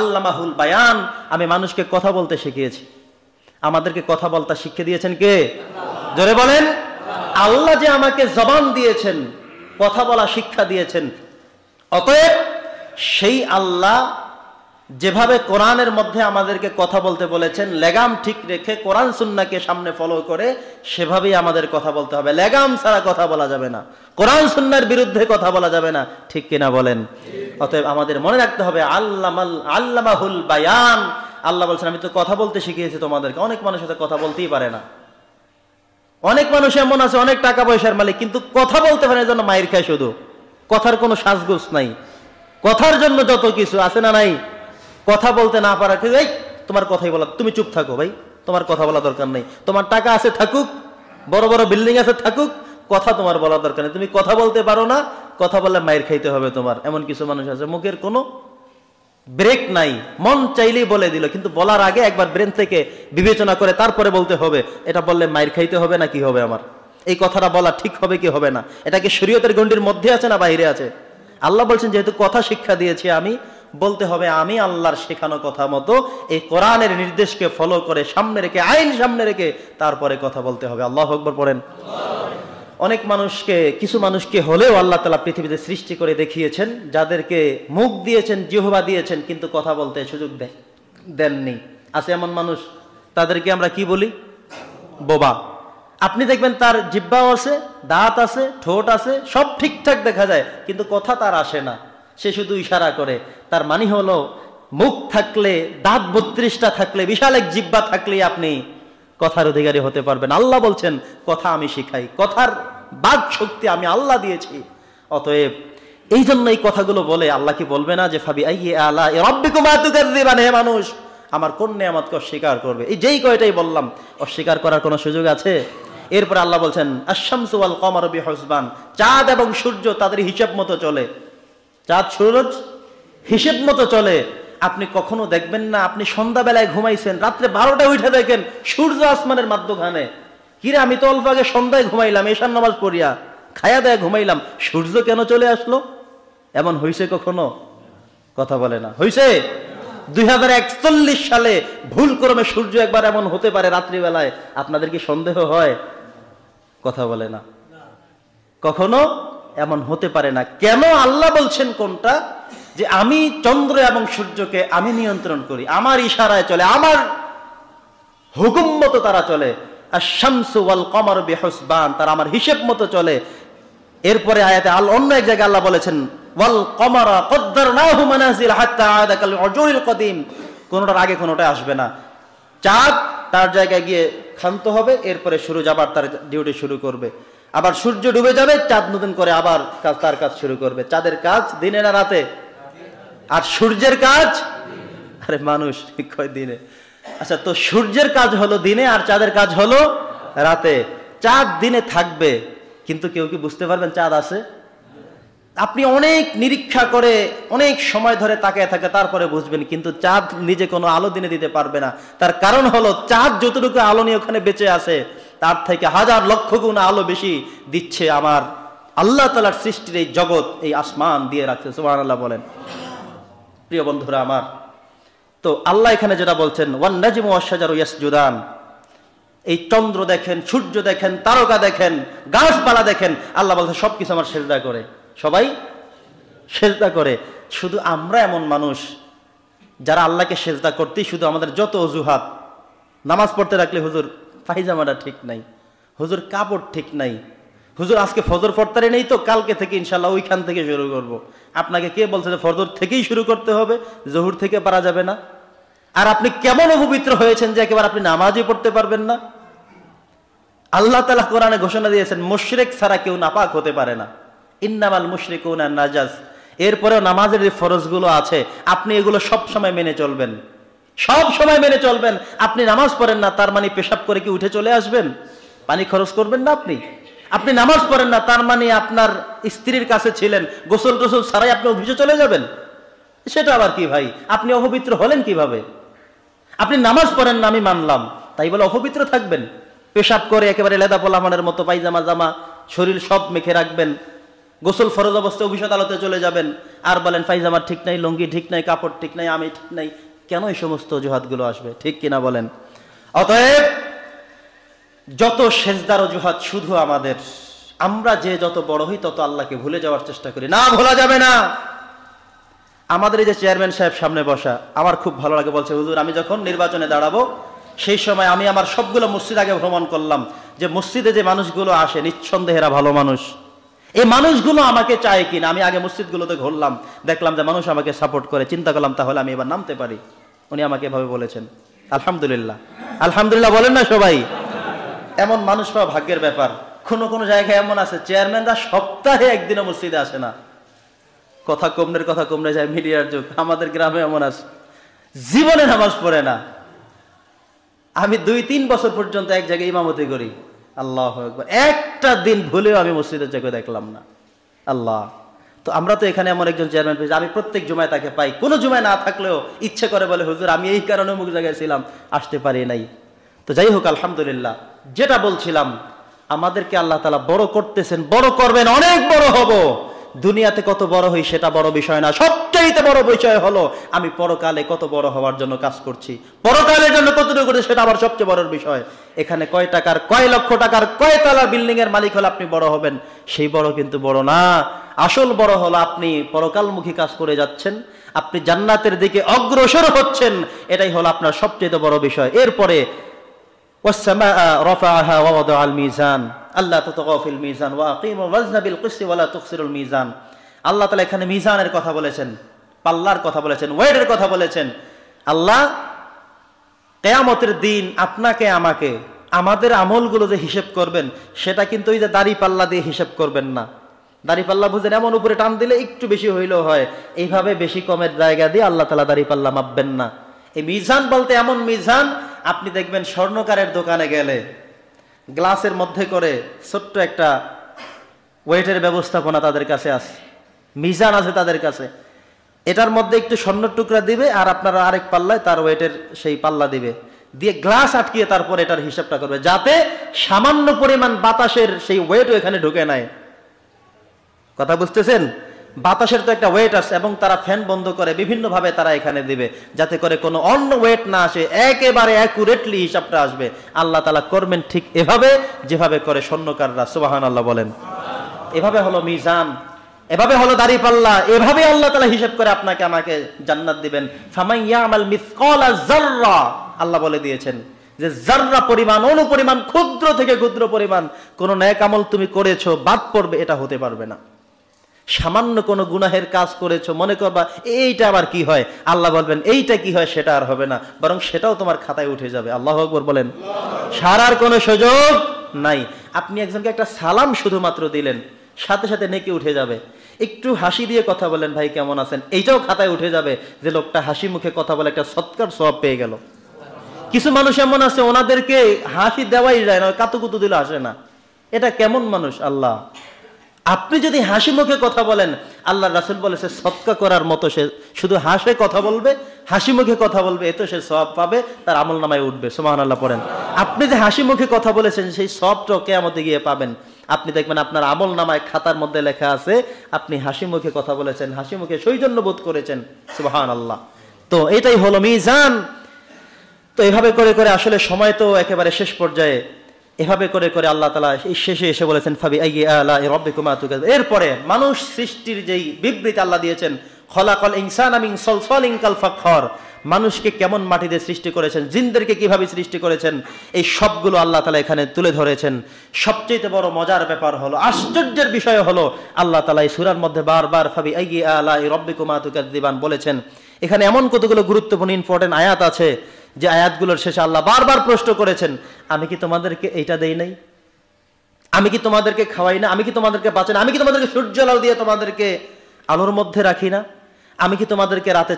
আল্লামাহুল বায়ান, আমি মানুষকে কথা বলতে শিখিয়েছি। আমাদেরকে কথা বলতে শিখিয়ে দিয়েছেন কে? জোরে বলেন। আল্লাহ যে আমাকে জবান দিয়েছেন, কথা বলা শিক্ষা দিয়েছেন। অতএব সেই আল্লাহ যেভাবে কোরআনের মধ্যে আমাদেরকে কথা বলতে বলেছেন, লেগাম ঠিক রেখে কোরআন সুন্নাহকে সামনে ফলো করে সেভাবেই আমাদের কথা বলতে হবে। লেগাম ছাড়া কথা বলা যাবে না, কোরআন সুন্নাহর বিরুদ্ধে কথা বলা যাবে না, ঠিক কিনা বলেন? অতএব আমাদের মনে রাখতে হবে আল্লামাহুল বায়ান। আল্লাহ বলছেন আমি তো কথা বলতে শিখিয়েছি তোমাদেরকে। অনেক মানুষের সাথে কথা বলতেই পারে না। অনেক মানুষ এমন আছে অনেক টাকা পয়সার মালিক, কিন্তু কথা বলতে পারে না, জন্য মায়ের খায়। শুধু কথার কোনো সাজগোজ নাই, কথার জন্য যত কিছু আছে না নাই। কথা বলতে না পারা, এই তোমার কথাই বলা, তুমি চুপ থাকো ভাই, তোমার কথা বলা দরকার নেই। তোমার টাকা আছে থাকুক, বড় বড় বিল্ডিং আছে থাকুক, কথা তোমার বলা দরকার নেই। তুমি কথা বলতে পারো না, কথা বললে মায়ের খাইতে হবে তোমার। এমন কিছু মানুষ আছে মুখের কোনো ব্রেক নাই, মন চাইলেই বলে দিল, কিন্তু বলার আগে একবার ব্রেন থেকে বিবেচনা করে তারপরে বলতে হবে। এটা বললে মায়ের খাইতে হবে না কি হবে, আমার এই কথাটা বলা ঠিক হবে কি হবে না, এটা কি শরীয়তের গণ্ডির মধ্যে আছে না বাইরে আছে? আল্লাহ বলছেন যেহেতু কথা শিক্ষা দিয়েছি আমি, বলতে হবে আমি আল্লাহর শেখানো কথা মতো, এই কোরআনের নির্দেশকে ফলো করে সামনে রেখে, আইন সামনে রেখে তারপরে কথা বলতে হবে। আল্লাহু আকবার পড়েন। অনেক মানুষকে, কিছু মানুষকে হলেও আল্লাহ তাআলা পৃথিবীতে সৃষ্টি করে দেখিয়েছেন, যাদেরকে মুখ দিয়েছেন, জিহ্বা দিয়েছেন, কিন্তু কথা বলতে সুযোগ দেননি। আছে এমন মানুষ, তাদেরকে আমরা কি বলি? বোবা। আপনি দেখবেন তার জিহ্বাও আছে, দাঁত আছে, ঠোঁট আছে, সব ঠিকঠাক দেখা যায়, কিন্তু কথা তার আসে না। সে শুধু ইশারা করে। তার মানে হলো মুখ থাকলে, দাঁত 32টা থাকলে, বিশাল এক জিহ্বা থাকলেই আপনি কথার অধিকারী হতে পারবেন। আল্লাহ বলছেন কথা আমি শিখাই, কথার বাক শক্তি আমি আল্লাহ দিয়েছি। অতএব এই জন্য এই কথাগুলো বলে আল্লাহ কি বলবে না যে ফাবি আইয়ি আলা রাব্বিকুমা তুকাযযিবান, হে মানুষ আমার কোন নেয়ামতকে অস্বীকার করবে? এই যেই কয়টাই বললাম, অস্বীকার করার কোনো সুযোগ আছে? এরপরে আল্লাহ বলছেন আশ-শামসু ওয়াল কমারু বিহুসবান, চাঁদ এবং সূর্য তাদের হিসাব মতো চলে। চাঁদ সূরজ হিসেব মতো চলে। আপনি কখনো দেখবেন না, আপনি সন্ধ্যাবেলায় ঘুমাইছেন, রাত্রে 12টায় উঠে দেখেন সূর্য আসমানের মাধ্যখানে। কিরে আমি তো অল্প আগে সন্ধ্যায় ঘুমাইলাম, এশার নামাজ পড়িয়া খায়া দেয়া ঘুমাইলাম, সূর্য কেন চলে আসলো? এমন হইছে কখনো? কথা বলে না। হইছে? 2041 সালে ভুল ক্রমে সূর্য একবার এমন হতে পারে রাত্রিবেলায়, আপনাদের কি সন্দেহ হয়? কথা বলে না। কখনো এমন হতে পারে না। কেন? আল্লাহ বলছেন কোনটা? যে আমি চন্দ্র এবং সূর্যকে আমি নিয়ন্ত্রণ করি, আমার ইশারায় চলে, আমার হুকুম মতো তারা চলে। আশ-শামসু ওয়াল কমারু বিহুসবান, তারা আমার হিসাব মতো চলে। এরপরে আয়াতে অন্য এক জায়গায় আল্লাহ বলেছেন ওয়াল কমারা কদ্দারনাহু মানাজিল হাত্তা আদা কাল উজুরিল কদিম, কোনটার আগে কোনটা আসবে না। চাঁদ তার জায়গায় গিয়ে ক্ষান্ত হবে, এরপরে সূর্য আবার তার ডিউটি শুরু করবে। আবার সূর্য ডুবে যাবে, চাঁদ নতুন করে আবার তার কাজ শুরু করবে। চাঁদের কাজ দিনে না রাতে? আর সূর্যের কাজ, আরে মানুষ কয় দিনে। আচ্ছা, তো সূর্যের কাজ হলো দিনে আর চাঁদের কাজ হলো রাতে। চাঁদ দিনে থাকবে, কিন্তু কেউ কি বুঝতে পারবেন চাঁদ আছে? আপনি অনেক নিরীক্ষা করে অনেক সময় ধরে তাকিয়ে থাকে, তারপরে বুঝবেন, কিন্তু চাঁদ নিজে কোনো আলো দিনে দিতে পারবে না। তার কারণ হলো চাঁদ যতটুকু আলো নিয়ে ওখানে বেঁচে আছে, তার থেকে হাজার লক্ষ গুণ আলো বেশি দিচ্ছে আমার আল্লাহ তাআলার সৃষ্টির এই জগৎ, এই আসমান দিয়ে রাখছে। সুবহানাল্লাহ বলেন। প্রিয় বন্ধুরা আমার, তো আল্লাহ এখানে যেটা বলছেন ওয়ান নাজমু ওয়াশ-শাজারু ইয়াসজুদান, এই চন্দ্র দেখেন, সূর্য দেখেন, তারকা দেখেন, গাছপালা দেখেন, আল্লাহ বলছেন সবকিছু আমার সেজদা করে, সবাই সেজদা করে। শুধু আমরা এমন মানুষ যারা আল্লাহকে সেজদা করতেই শুধু আমাদের যত অজুহাত। নামাজ পড়তে রাখলে হুজুর পায়জামাটা ঠিক নাই, হুজুর কাপড় ঠিক নাই, হুজুর আজকে ফজর পড়তে নেই, তো কালকে থেকে ইনশাল্লাহ ওইখান থেকে শুরু করব। আপনাকে কে বলছে যে ফজর থেকেই শুরু করতে হবে, জোহর থেকে পারা যাবে না? আর আপনি কেমন অপবিত্র হয়েছেন যে একেবারে আপনি নামাজই পড়তে পারবেন না? আল্লাহ তাআলা কোরআনে ঘোষণা দিয়েছেন মুশরিক ছাড়া কেউ নাপাক হতে পারে না, ইন্নামাল মুশরিকুনা নাজাস। এরপরেও নামাজের যে ফরজগুলো আছে আপনি এগুলো সব সময় মেনে চলবেন, সব সময় মেনে চলবেন। আপনি নামাজ পড়েন না, তার মানে পেশাব করে কি উঠে চলে আসবেন? পানি খরচ করবেন না আপনি? আপনি নামাজ পড়েন না, তার মানে আপনার স্ত্রীর কাছে ছিলেন, গোসল টোসল ছাড়াই আপনি অফিসে চলে যাবেন? সেটা আবার কি ভাই? আপনি অপবিত্র হলেন কিভাবে? আপনি নামাজ পড়েন না আমি মানলাম, তাই বলে অপবিত্র থাকবেন? পেশাব করে একেবারে লেদা পোলামানের মতো পায়জামা জামা শরীর সব মেখে রাখবেন, গোসল ফরজ অবস্থায় অফিস আদালতে চলে যাবেন, আর বলেন পায়জামা ঠিক নাই, লুঙ্গি ঠিক নাই, কাপড় ঠিক নাই, আমি ঠিক নাই। কেন এই সমস্ত অজুহাতগুলো আসবে? ঠিক কিনা বলেন? অতএব যত সেজদার অজুহাত শুধু আমাদের, আমরা যে যত বড় হই তত আল্লাহকে ভুলে যাওয়ার চেষ্টা করি। না, ভোলা যাবে না। আমাদের এই যে চেয়ারম্যান সাহেব সামনে বসা, আমার খুব ভালো লাগে। বলছে, হুজুর আমি যখন নির্বাচনে দাঁড়াবো সেই সময় আমি আমার সবগুলো মসজিদ আগে ভ্রমণ করলাম, যে মসজিদে যে মানুষগুলো আসে নিঃসন্দেহে এরা ভালো মানুষ, এই মানুষগুলো আমাকে চায় কিনা। আমি আগে মসজিদগুলোতে ঘুরলাম, দেখলাম যে মানুষ আমাকে সাপোর্ট করে, চিন্তা করলাম তাহলে আমি এবার নামতে পারি। উনি আমাকে এভাবে বলেছেন। আলহামদুলিল্লাহ, আলহামদুলিল্লাহ বলেন না সবাই? এমন মানুষ পাওয়া ভাগ্যের ব্যাপার। কোনো কোনো জায়গায় এমন আছে চেয়ারম্যানরা সপ্তাহে একদিনও মসজিদে আসে না, কথা কমনে যায়, মিডিয়ার যুগ। আমাদের গ্রামে এমন আছে জীবনে নামাজ পড়ে না। আমি 2-3 বছর পর্যন্ত এক জায়গায় ইমামতি করি, আল্লাহু আকবার, একটা দিন ভুলেও আমি মসজিদের জায়গায় দেখলাম না। আল্লাহ, তো আমরা তো এখানে এমন একজন চেয়ারম্যান পেয়েছি, আমি প্রত্যেক জুমায় তাকে পাই, কোনো জুমায় না থাকলেও ইচ্ছে করে বলে, হুজুর আমি এই কারণে অমুক জায়গায় ছিলাম, আসতে পারি নাই। তো যাই হোক, আলহামদুলিল্লাহ, যেটা বলছিলাম, আমাদেরকে আল্লাহ তাআলা বড় করতেছেন, বড় করবেন, অনেক বড় হব। দুনিয়াতে কত বড় হই সেটা বড় বিষয় না, সবচাইতে বড় বিষয় হলো আমি পরকালে কত বড় হওয়ার জন্য কাজ করছি, পরকালের জন্য কতটুকু করছি সেটা আবার সবচেয়ে বড় বিষয়। এখানে কয় টাকার, কয় লক্ষ টাকার, কয় তলার বিল্ডিং এর মালিক হলে আপনি বড় হবেন, সেই বড় কিন্তু বড় না। আসল বড় হলো আপনি পরকালমুখী কাজ করে যাচ্ছেন, আপনি জান্নাতের দিকে অগ্রসর হচ্ছেন, এটাই হলো আপনার সবচেয়ে বড় বিষয়। এরপরে والسماء رفعها ووضع الميزان আল্লাহ তাতগাউ ফিল মিজান ওয়া আকিমুল ওয়াজনা বিল কিসতি ওয়া লা তুখসিরুল মিজান। আল্লাহ তাআলা এখানে মিজানের কথা বলেছেন, পাল্লার কথা বলেছেন, ওয়েটের কথা বলেছেন। আল্লাহ কিয়ামতের দিন আপনাকে আমাকে আমাদের আমলগুলো যে হিসাব করবেন, সেটা কিন্তু ওই যে দাড়ি পাল্লা দিয়ে হিসাব করবেন না। দাড়ি পাল্লা বুঝেন, এমন উপরে টান দিলে একটু বেশি হইলেও হয়, এইভাবে বেশি কমের জায়গা দিয়ে আল্লাহ তাআলা দাড়ি পাল্লা মাপবেন না। এই মিজান বলতে এমন মিজান, আপনি দেখবেন স্বর্ণকারের দোকানে গেলে গ্লাসের মধ্যে করে ছোট্ট একটা ওয়েটের ব্যবস্থাপনা তাদের কাছে আছে, মিজান আছে তাদের কাছে। এটার মধ্যে একটু স্বর্ণের টুকরা দিবে, আর আপনারা আরেক পাল্লায় তার ওয়েটের সেই পাল্লা দিবে, দিয়ে গ্লাস আটকিয়ে তারপর এটার হিসাবটা করবে, যাতে সামান্য পরিমাণ বাতাসের সেই ওয়েটও এখানে ঢুকে নাই। কথা বুঝতেছেন? বাতাসের তো একটা ওয়েট আছে, এবং তারা ফ্যান বন্ধ করে বিভিন্ন ভাবে তারা এখানে দিবে, যাতে করে কোনো অন্য ওয়েট না আসে, একেবারে অ্যাকুরেটলি হিসাবটা আসবে। আল্লাহ তাআলা করবেন ঠিক এভাবে যেভাবে করে স্বর্ণকাররা। সুবহানাল্লাহ বলেন। এভাবে হলো মিজান, এভাবে হলো দাড়িপাল্লা, এভাবে আল্লাহ তাআলা হিসাব করে আপনাকে আমাকে জান্নাত দিবেন। ফামান ইয়ামাল মিসকালা যাররা, আল্লাহ বলে দিয়েছেন যে যাররা পরিমাণ, অনুপরিমাণ, ক্ষুদ্র থেকে ক্ষুদ্র পরিমাণ কোন নেক আমল তুমি করেছো, বাদ পড়বে এটা হতে পারবে না। সামান্য কোনো গুনাহের কাজ করেছো, মনে করবা এইটা আবার কি হয়, আল্লাহ বলবেন এইটা কি হয় সেটা আর হবে না, বরং সেটাও তোমার খাতায় উঠে যাবে। আল্লাহু আকবার বলেন। সারার কোনো সুযোগ নাই। আপনি একজনকে একটা সালাম শুধুমাত্র দিলেন, সাথে সাথে নেকি উঠে যাবে। একটু হাসি দিয়ে কথা বলেন, ভাই কেমন আছেন, এইটাও খাতায় উঠে যাবে যে লোকটা হাসি মুখে কথা বলে একটা সৎকার সওয়াব পেয়ে গেল। কিছু মানুষ এমন আছে, ওনাদেরকে হাসি দেওয়াই যায় না, কাতুকুতু দিলে আসে না। এটা কেমন মানুষ? আল্লাহ, আপনি যদি হাসি মুখে কথা বলেন, আল্লাহ রাসূল বলেছে সদকা করার মতো, সে শুধু হাসে কথা বলবে, হাসি মুখে কথা বলবে, এতে সে সওয়াব পাবে, তার আমলনামায় উঠবে। সুবহানাল্লাহ পড়েন। আপনি যে হাসি মুখে কথা বলেছেন, সেই সওয়াবটা কিয়ামতে গিয়ে পাবেন। আপনি দেখবেন আপনার আমলনামায় খাতার মধ্যে লেখা আছে আপনি হাসি মুখে কথা বলেছেন, হাসি মুখে সৌজন্য বোধ করেছেন। সুবহানাল্লাহ। তো এটাই হলো মিজান। তো এভাবে করে করে আসলে সময় তো একেবারে শেষ পর্যায়ে, এভাবে করে করে আল্লাহ তাআলা এই শেষে এসে বলেছেন ফাবি আইয়ি আলা'i রাব্বিকুমা তুকাযিবান। এরপরে মানুষ সৃষ্টির যেই বিবৃতি আল্লাহ দিয়েছেন, খলাকাল ইনসানা মিন সলসলিন কাল ফাখর, মানুষকে কেমন মাটি দিয়ে সৃষ্টি করেছেন, জিনদেরকে কিভাবে সৃষ্টি করেছেন, এই সবগুলো আল্লাহ তাআলা এখানে তুলে ধরেছেন। সবচেয়ে বড় মজার ব্যাপার হলো, আশ্চর্যের বিষয় হলো, আল্লাহ তাআলা এই সূরার মধ্যে বারবার ফাবি আইয়ি আলা'i রাব্বিকুমা তুকাযিবান বলেছেন। এখানে এমন কতগুলো গুরুত্বপূর্ণ ইম্পর্টেন্ট আয়াত আছে যে আয়াতগুলোর শেষে আল্লাহ বারবার প্রশ্ন করেছেন, আমি কি তোমাদেরকে এইটা দেই নাই? আমি কি তোমাদেরকে খাওয়াই না? আমি কি তোমাদেরকে বাঁচাই না? আমি কি তোমাদেরকে সূর্য আলো দিয়ে তোমাদেরকে আলোর মধ্যে রাখি না? আমি কি তোমাদেরকে রাতে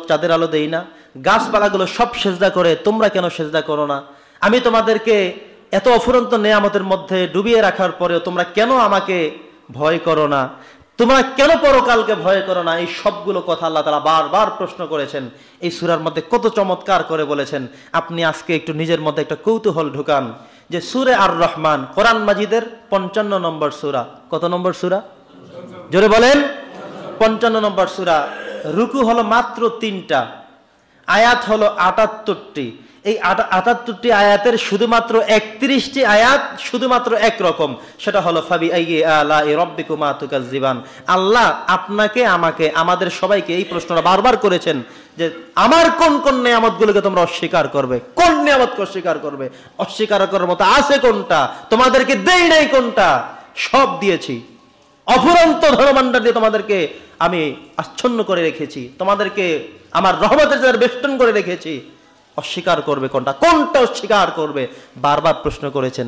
চাঁদের আলো দেই না? গাছপালাগুলো সব সেজদা করে, তোমরা কেন সেজদা করো না? আমি তোমাদেরকে এত অফুরন্ত নেয়ামতের মধ্যে ডুবিয়ে রাখার পরেও তোমরা কেন আমাকে ভয় করো না? তোমরা কেন পরকালকে ভয় করো না? এই সবগুলো কথা আল্লাহ তাআলা বারবার প্রশ্ন করেছেন। এই সূরার মধ্যে কত চমৎকার করে বলেছেন। আপনি আজকে একটু নিজের মধ্যে একটা কৌতূহল ঢুকান যে সূরা আর রহমান কোরআন মাজিদের 55 নম্বর সূরা। কত নম্বর সূরা? জোরে বলেন 55 নম্বর সূরা। রুকু হলো মাত্র 3টা, আয়াত হলো 78টি। এই 78টি আয়াতের শুধুমাত্র 31টি আয়াত শুধুমাত্র একরকম, সেটা হলো ফাবি আইয়ি আলাই রাব্বিকুমা তুকাজ্জিবান। আল্লাহ আপনাকে, আমাকে, আমাদের সবাইকে এই প্রশ্নটা বারবার করেছেন যে আমার কোন কোন নিয়ামতগুলোকে তোমরা অস্বীকার করবে, কোন নিয়ামতকে অস্বীকার করবে, অস্বীকার করার মতো আছে কোনটা, তোমাদেরকে দেই নাই কোনটা, সব দিয়েছি। অফুরন্ত ধনভাণ্ডার দিয়ে তোমাদেরকে আমি আচ্ছন্ন করে রেখেছি, তোমাদেরকে আমার রহমতের যারা বেষ্টন করে রেখেছি, অস্বীকার করবে কোনটা, কোনটা অস্বীকার করবে, বারবার প্রশ্ন করেছেন।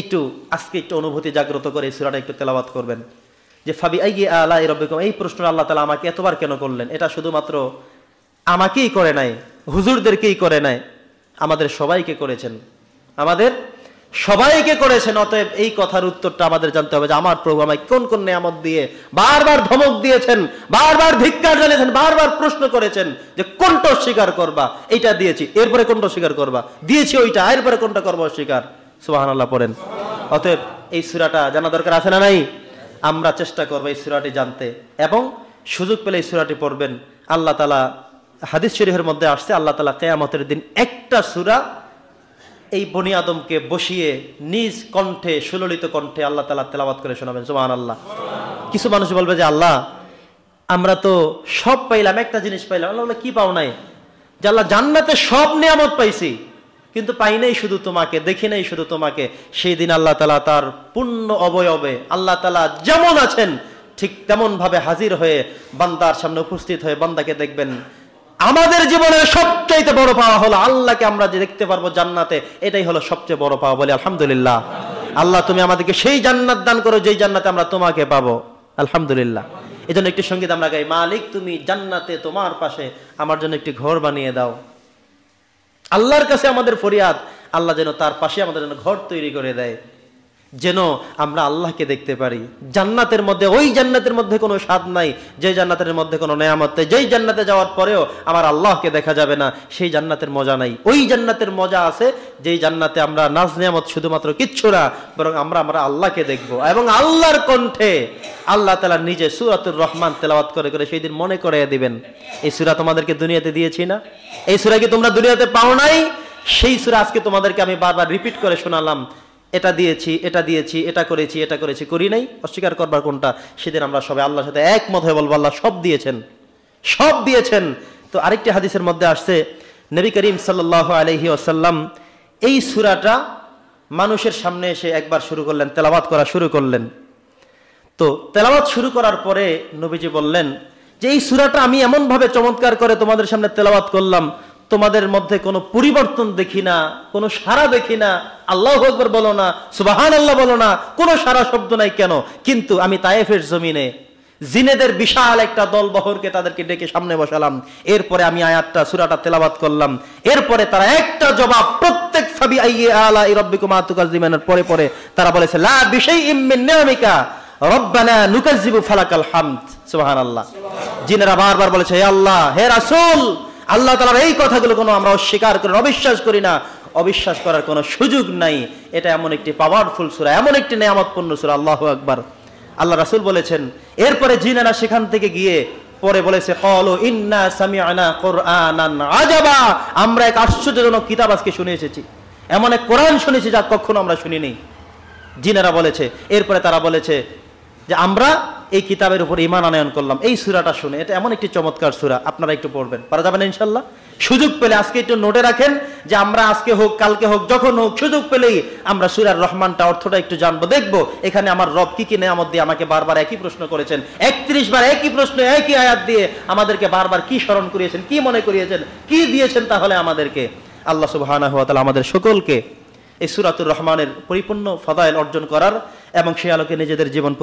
একটু আজকে একটু অনুভূতি জাগ্রত করে এই সূরাটা একটু তেলাওয়াত করবেন যে ফাবি আইয়ি আলাই রাব্বিকুম। এই প্রশ্ন আল্লাহ তাআলা আমাকে এতবার কেন করলেন? এটা শুধুমাত্র আমাকেই করে নাই, হুজুরদেরকেই করে নাই, আমাদের সবাইকে করেছেন, আমাদের সবাইকে করেছেন। অতএব এই কথার উত্তরটা আমাদের জানতে হবে যে আমার প্রভু আমাকে কোন কোন নিয়ামত দিয়ে বারবার ধমক দিয়েছেন, বারবার ধিক্কার জানিয়েছেন, বারবার প্রশ্ন করেছেন যে কোনটা অস্বীকার করবা, এইটা দিয়েছি, এরপরে কোনটা অস্বীকার করবা, দিয়েছি ওইটা, এরপরে কোনটা করবো অস্বীকার। সুবহানাল্লাহ পড়েন। অতএব এই সূরাটা জানা দরকার আছে না নাই? আমরা চেষ্টা করবো এই সূরাটি জানতে, এবং সুযোগ পেলে এই সূরাটি পড়বেন। আল্লাহ তাআলা হাদিস শরীফের মধ্যে আসছে, আল্লাহ তাআলা কিয়ামতের দিন একটা সূরা এই বনি আদমকে বসিয়ে নিজ কণ্ঠে, সুললিত কণ্ঠে আল্লাহ তাআলা তেলাওয়াত করে শোনাবেন। সুবহানাল্লাহ। কিছু মানুষ বলবে যে আল্লাহ আমরা তো সব পাইলাম, একটা জিনিস পাইলাম। আল্লাহ বলে কি পাও নাই? যে আল্লাহ জান্নাতে সব নিয়ামত পাইছি, কিন্তু পাই নাই শুধু তোমাকে, দেখি নাই শুধু তোমাকে। সেই দিন আল্লাহ তাআলা তার পূর্ণ অবয়বে আল্লাহ তাআলা যেমন আছেন ঠিক তেমন ভাবে হাজির হয়ে বান্দার সামনে উপস্থিত হয়ে বান্দাকে দেখবেন। আমাদের জীবনের সবচেয়ে বড় পাওয়া হলো আল্লাহকে আমরা যে দেখতে পারবো জান্নাতে, এটাই হলো সবচেয়ে বড় পাওয়া। বলি আলহামদুলিল্লাহ। আল্লাহ তুমি আমাদেরকে সেই জান্নাত দান করো যেই জান্নাতে আমরা তোমাকে পাবো। আলহামদুলিল্লাহ। এই জন্য একটি সঙ্গীত আমরা গাই, মালিক তুমি জান্নাতে তোমার পাশে আমার জন্য একটি ঘর বানিয়ে দাও। আল্লাহর কাছে আমাদের ফরিয়াদ, আল্লাহ যেন তার পাশে আমাদের জন্য ঘর তৈরি করে দেয়, যেন আমরা আল্লাহকে দেখতে পারি। জান্নাতের মধ্যে, ওই জান্নাতের মধ্যে কোনো স্বাদ নাই যে জান্নাতের মধ্যে কোনো নেয়ামত নেই, যেই জান্নাতে যাওয়ার পরেও আমার আল্লাহকে দেখা যাবে না, সেই জান্নাতের মজা নাই। ওই জান্নাতের মজা আছে যেই জান্নাতে আমরা নাজ নেয়ামত শুধুমাত্র কিচ্ছু না, বরং আমরা আল্লাহকে দেখবো। এবং আল্লাহর কণ্ঠে আল্লাহ তাআলা নিজে সূরাতুর রহমান তেলাওয়াত করে করে সেই দিন মনে করিয়ে দিবেন, এই সূরা তোমাদেরকে দুনিয়াতে দিয়েছি না, এই সূরা কি তোমরা দুনিয়াতে পাও নাই? সেই সূরা আজকে তোমাদেরকে আমি বারবার রিপিট করে শোনালাম, এটা দিয়েছি, এটা দিয়েছি, এটা করেছি, এটা করেছি, করি নাই। অস্বীকার করবার কোনটা? সেদিন আমরা সবাই আল্লাহর সাথে একমত হয়ে বলবো আল্লাহ সব দিয়েছেন, সব দিয়েছেন। তো আরেকটি হাদিসের মধ্যে আসছে, নবী করিম সাল্লাল্লাহু আলাইহি ওয়াসাল্লাম এই সূরাটা মানুষের সামনে এসে একবার শুরু করলেন, তেলাওয়াত করা শুরু করলেন। তো তেলাওয়াত শুরু করার পরে নবীজি বললেন যে এই সূরাটা আমি এমন ভাবে চমৎকার করে তোমাদের সামনে তেলাওয়াত করলাম, তোমাদের মধ্যে কোনো পরিবর্তন দেখি না, কোনো সাড়া দেখি না, আল্লাহু আকবার বলো না, সুবহানাল্লাহ বলো না, কোনো সাড়া শব্দ নাই। কেন? কিন্তু আমি তায়েফের জমিনে জিনেদের বিশাল একটা দল বহরকে তাদেরকে ডেকে সামনে বসালাম, এরপরে আমি আয়াতটা সূরাটা তেলাওয়াত করলাম, এরপরে তারা একটা জবাব প্রত্যেক ফাবি আইয়ি আলাই রাব্বিকুমা তুকাজ্জিবানের পরে পরে তারা বলেছে লা বিশাইইম মিন নিআমিকা রব্বানা নুকাজ্জিবু ফালাকাল হামদ। সুবহানাল্লাহ। জিনেরা বারবার বলেছে হে আল্লাহ, হে রাসূল, আল্লাহ তাআলার এই কথাগুলো কোনো আমরা অস্বীকার করি না, অবিশ্বাস করি না, অবিশ্বাস করার কোনো সুযোগ নাই। এটা এমন একটি পাওয়ারফুল সূরা, এমন একটি নিয়ামতপূর্ণ সূরা। আল্লাহু আকবার। আল্লাহ রাসূল বলেছেন, এরপরে জিনেরা সেখান থেকে গিয়ে পরে বলেছে ক্বালু ইন্না সামি'না কুরআনান আজাবা, আমরা এক আশ্চর্যজনক কিতাব আজকে শুনে এসেছি, এমন এক কোরআন শুনেছি যা কখনো আমরা শুনিনি। জিনেরা বলেছে, এরপরে তারা বলেছে যে আমরা এই কিতাবের উপর ঈমান আনয়ন করলাম। এই সূরাটা শুনে, এটা এমন একটি চমৎকার সূরা, আপনারা একটু পড়বেন, পারা যাবে না ইনশাআল্লাহ। সুযোগ পেলে আজকে একটু নোটে রাখেন যে আমরা আজকে হোক, কালকে হোক, যখন হোক, সুযোগ পেলেই আমরা সূরার রহমানটা অর্থটা একটু জানবো, দেখবো এখানে আমার রব কি কি নেয়ামত দিয়ে আমাকে বারবার একই প্রশ্ন করেছেন, 31 বার একই প্রশ্ন, একই আয়াত দিয়ে আমাদেরকে বারবার কি স্মরণ করিয়েছেন, কি মনে করিয়েছেন, কি দিয়েছেন তাহলে আমাদেরকে। আল্লাহ সুবহানাহু ওয়া তাআলা আমাদের সকলকে এই সূরাতুর রহমানের পরিপূর্ণ ফাদাইল অর্জন করার এবং সে আলোকে নিজেদের জীবন